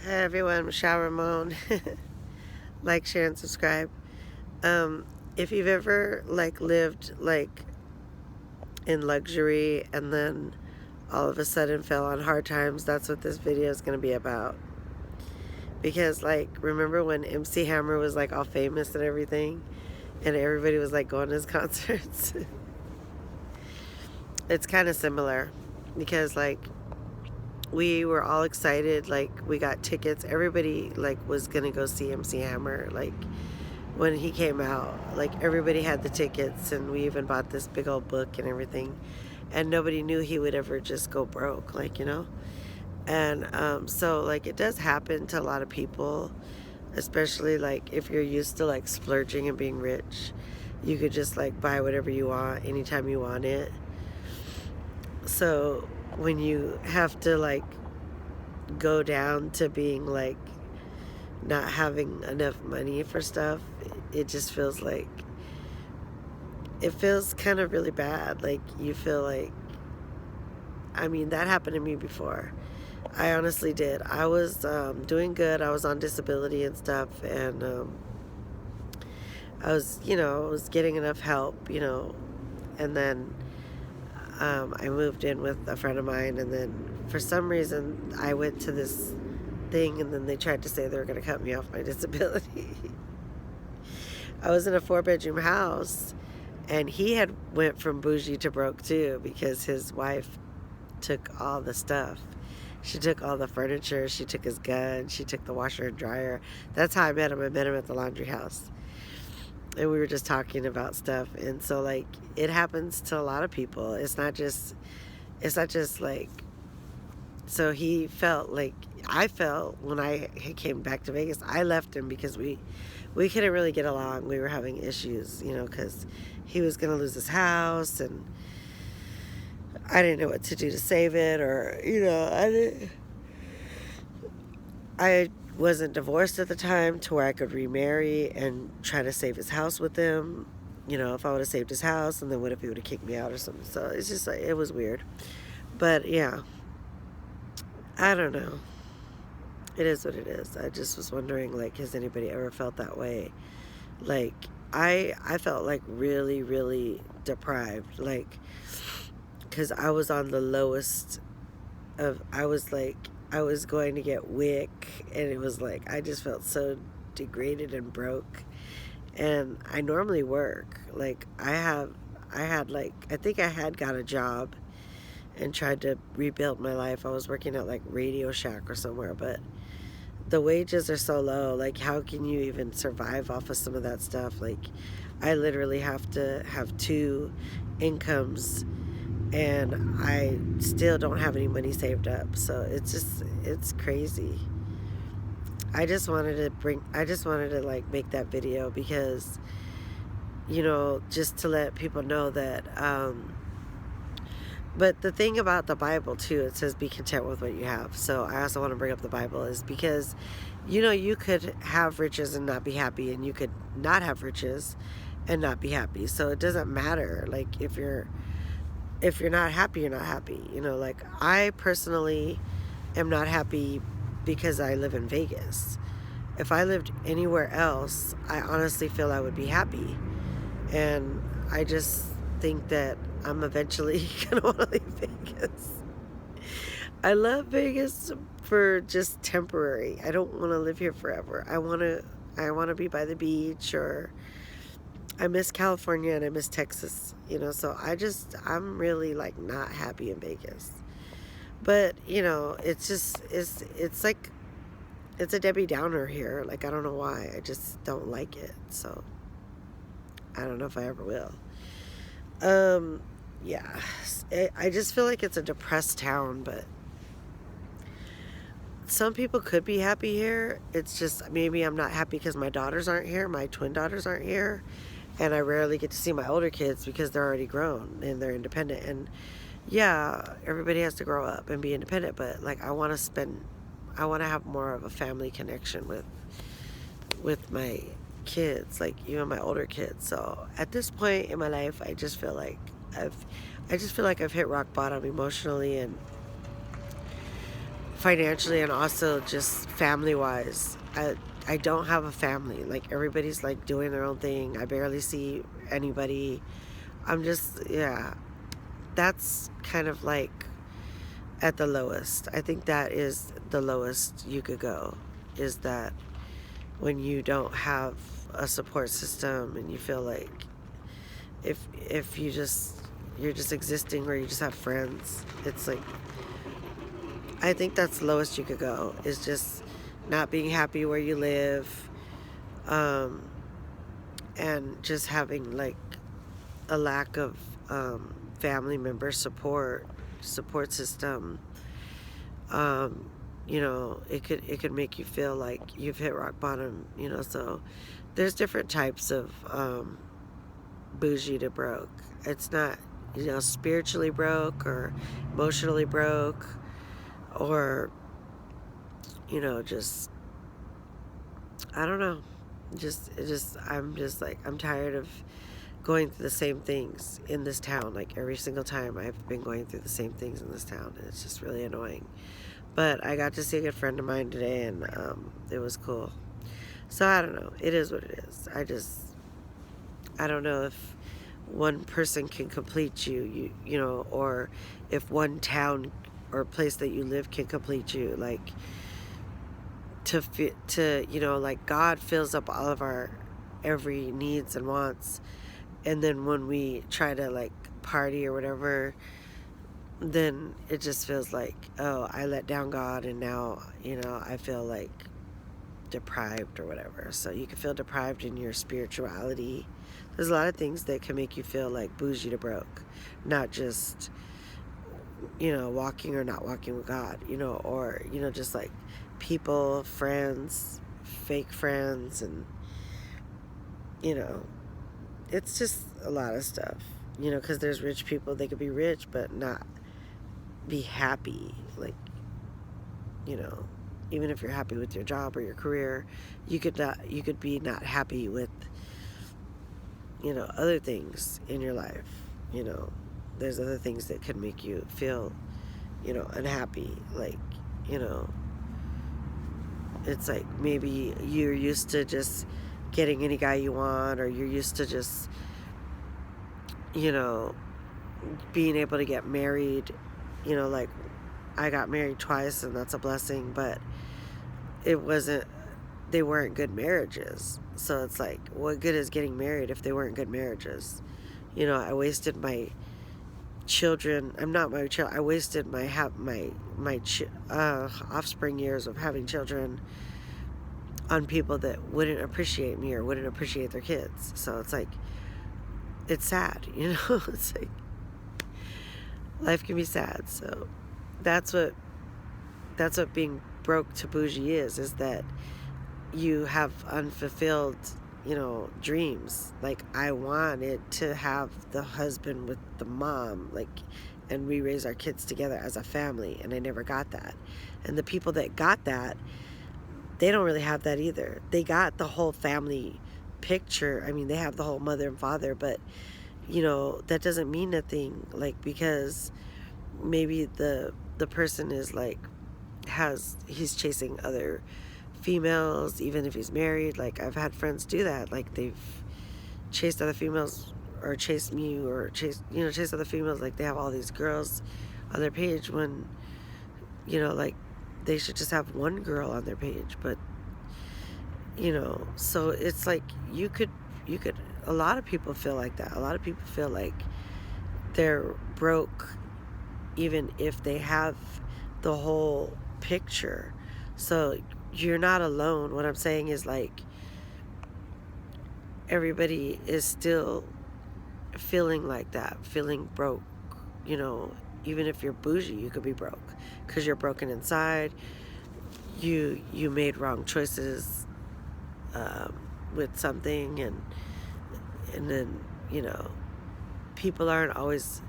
Hey everyone, Michelle Ramon. Like, share, and subscribe. If you've ever lived in luxury and then all of a sudden fell on hard times, that's what this video is going to be about. Because remember when MC Hammer was all famous and everything, and everybody was going to his concerts? It's kind of similar because we were all excited, we got tickets. Everybody was gonna go see MC Hammer when he came out. Everybody had the tickets, and we even bought this big old book and everything, and nobody knew he would ever just go broke, and so it does happen to a lot of people, especially if you're used to splurging and being rich. You could just buy whatever you want anytime you want it. So when you have to go down to being not having enough money for stuff, it just feels it feels kind of really bad. You feel I mean, that happened to me before. I honestly did. I was doing good. I was on disability and stuff, and I was getting enough help, and then I moved in with a friend of mine, and then for some reason I went to this thing, and then they tried to say they were going to cut me off my disability. I was in a 4-bedroom house, and he had went from bougie to broke too, because his wife took all the stuff. She took all the furniture, she took his gun, she took the washer and dryer. That's how I met him. I met him at the laundry house, and we were just talking about stuff. And so it happens to a lot of people. It's not just so he felt I felt when I came back to Vegas. I left him because we couldn't really get along. We were having issues, because he was going to lose his house, and I didn't know what to do to save it, or I wasn't divorced at the time to where I could remarry and try to save his house with him. If I would have saved his house, and then what if he would have kicked me out or something? So it's just it was weird. But yeah, I don't know. It is what it is. I just was wondering, has anybody ever felt that way? I felt really, really deprived, because I was on the lowest of, I was going to get WIC, and it was I just felt so degraded and broke. And I normally work. I think I had got a job and tried to rebuild my life. I was working at Radio Shack or somewhere, but the wages are so low. How can you even survive off of some of that stuff? I literally have to have 2 incomes, and I still don't have any money saved up. So it's crazy. I just wanted to make that video because, just to let people know that, but the thing about the Bible too, it says be content with what you have. So I also want to bring up the Bible is because, you could have riches and not be happy, and you could not have riches and not be happy. So it doesn't matter. If you're not happy, you're not happy. I personally am not happy because I live in Vegas. If I lived anywhere else, I honestly feel I would be happy. And I just think that I'm eventually going to want to leave Vegas. I love Vegas for just temporary. I don't want to live here forever. I want to be by the beach, or I miss California and I miss Texas, so I'm really not happy in Vegas. But, it's a Debbie Downer here. I don't know why. I just don't like it. So I don't know if I ever will. Yeah, I just feel it's a depressed town, but some people could be happy here. It's just maybe I'm not happy because my daughters aren't here. My twin daughters aren't here. And I rarely get to see my older kids because they're already grown and they're independent. And yeah, everybody has to grow up and be independent, but I want to have more of a family connection with my kids, even my older kids. So at this point in my life, I just feel I've hit rock bottom emotionally and financially and also just family wise. I don't have a family. Like everybody's like doing their own thing. I barely see anybody. I'm just, yeah. That's kind of like at the lowest. I think that is the lowest you could go, is that when you don't have a support system and you feel like if you're just existing or you just have friends, it's like I think that's the lowest you could go, is just not being happy where you live, um, and just having like a lack of family member support system. um, it could make you feel like you've hit rock bottom. So there's different types of bougie to broke. It's not, spiritually broke or emotionally broke, or just, I don't know. I'm just like, I'm tired of going through the same things in this town. Like every single time I've been going through the same things in this town, and it's just really annoying. But I got to see a good friend of mine today, and it was cool. So I don't know. It is what it is. I don't know if one person can complete you, or if one town or place that you live can complete you. Like like God fills up all of our every needs and wants, and then when we try to like party or whatever, then it just feels like, oh, I let down God, and now I feel like deprived or whatever. So you can feel deprived in your spirituality. There's a lot of things that can make you feel like bougie to broke, not just walking or not walking with God, or just like people, friends, fake friends, and it's just a lot of stuff, because there's rich people, they could be rich but not be happy. Like, even if you're happy with your job or your career, you could be not happy with other things in your life. There's other things that can make you feel unhappy. Like, it's like maybe you're used to just getting any guy you want, or you're used to just being able to get married. Like I got married twice, and that's a blessing, but they weren't good marriages. So it's like, what good is getting married if they weren't good marriages? I wasted my children. I'm not my child. I wasted my offspring years of having children on people that wouldn't appreciate me or wouldn't appreciate their kids. So it's like, it's sad, It's like, life can be sad. So that's what being broke to bougie is that you have unfulfilled dreams. Like I wanted to have the husband with the mom, like, and we raise our kids together as a family, and I never got that. And the people that got that, they don't really have that either. They got the whole family picture. I mean, they have the whole mother and father, but that doesn't mean nothing. Like, because maybe the person is like, he's chasing other females, even if he's married. Like I've had friends do that. Like they've chased other females, or chased me, or chased other females. Like they have all these girls on their page, when like they should just have one girl on their page. But so it's like you could a lot of people feel like that. A lot of people feel like they're broke even if they have the whole picture. So you're not alone. What I'm saying is, like, everybody is still feeling like that, feeling broke. Even if you're bougie, you could be broke because you're broken inside. You made wrong choices with something, and then people aren't always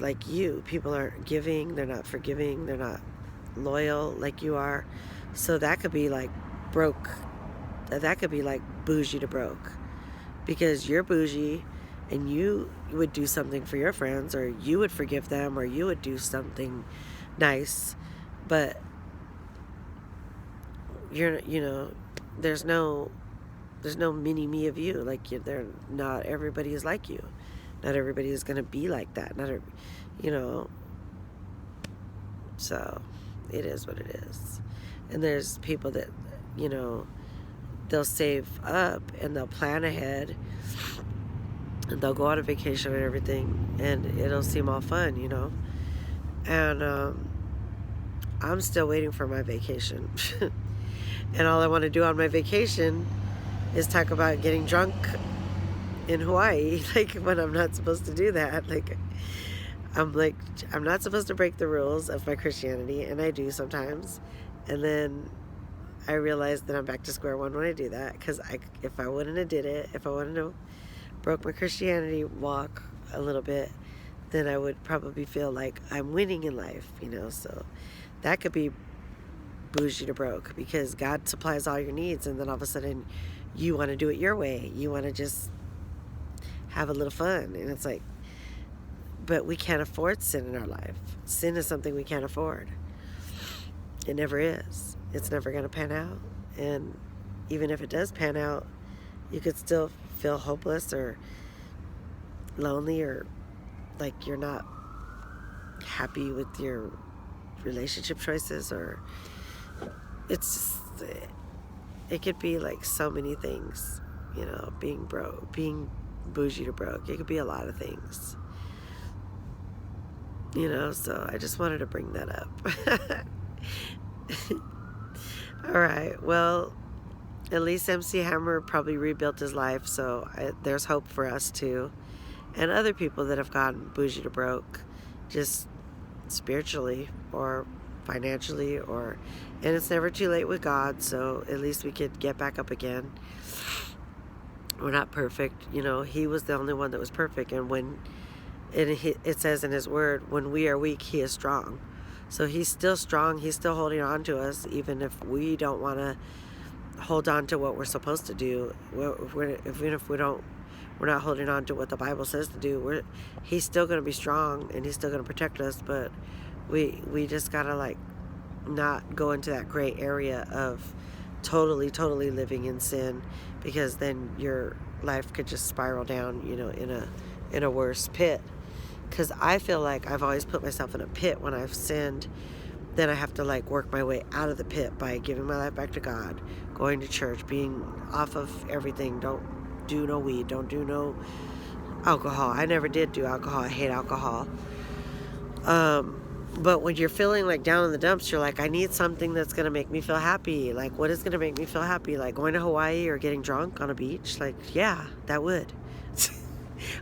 like you. People aren't giving. They're not forgiving. They're not loyal like you are. So that could be like broke. That could be like bougie to broke, because you're bougie and you would do something for your friends, or you would forgive them, or you would do something nice, But there's no mini me of you. Like, they're not everybody is like you. Not everybody is going to be like that. Not you know So it is what it is. And there's people that, they'll save up and they'll plan ahead and they'll go on a vacation and everything, and it'll seem all fun, And I'm still waiting for my vacation. And all I want to do on my vacation is talk about getting drunk in Hawaii, like, when I'm not supposed to do that. Like, I'm not supposed to break the rules of my Christianity, and I do sometimes. And then I realize that I'm back to square one when I do that, because if I wouldn't have did it, if I wouldn't have broke my Christianity walk a little bit, then I would probably feel like I'm winning in life, So that could be bougie to broke, because God supplies all your needs, and then all of a sudden you want to do it your way. You want to just have a little fun, and it's like, but we can't afford sin in our life. Sin is something we can't afford. It never is. It's never going to pan out. And even if it does pan out, you could still feel hopeless or lonely, or like you're not happy with your relationship choices, or it could be like so many things, being broke, being bougie to broke. It could be a lot of things, so I just wanted to bring that up. All right, well, at least MC Hammer probably rebuilt his life, so there's hope for us too, and other people that have gotten bougie to broke, just spiritually or financially, and it's never too late with God, so at least we could get back up again. We're not perfect, He was the only one that was perfect, and it says in His word, when we are weak, He is strong. So He's still strong. He's still holding on to us, even if we don't want to hold on to what we're supposed to do. Even if we're not holding on to what the Bible says to do, He's still going to be strong, and He's still going to protect us. But we just gotta not go into that gray area of totally living in sin, because then your life could just spiral down, in a worse pit. Because I feel like I've always put myself in a pit when I've sinned. Then I have to work my way out of the pit by giving my life back to God, going to church, being off of everything. Don't do no weed, don't do no alcohol. I never did do alcohol. I hate alcohol. But when you're feeling down in the dumps, you're like, I need something that's going to make me feel happy. What is going to make me feel happy? Going to Hawaii or getting drunk on a beach? Yeah, that would.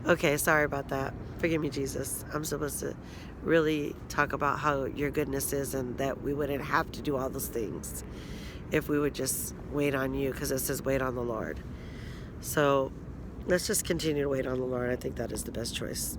Okay, sorry about that. Forgive me, Jesus. I'm supposed to really talk about how your goodness is, and that we wouldn't have to do all those things if we would just wait on you, because it says wait on the Lord. So let's just continue to wait on the Lord. I think that is the best choice.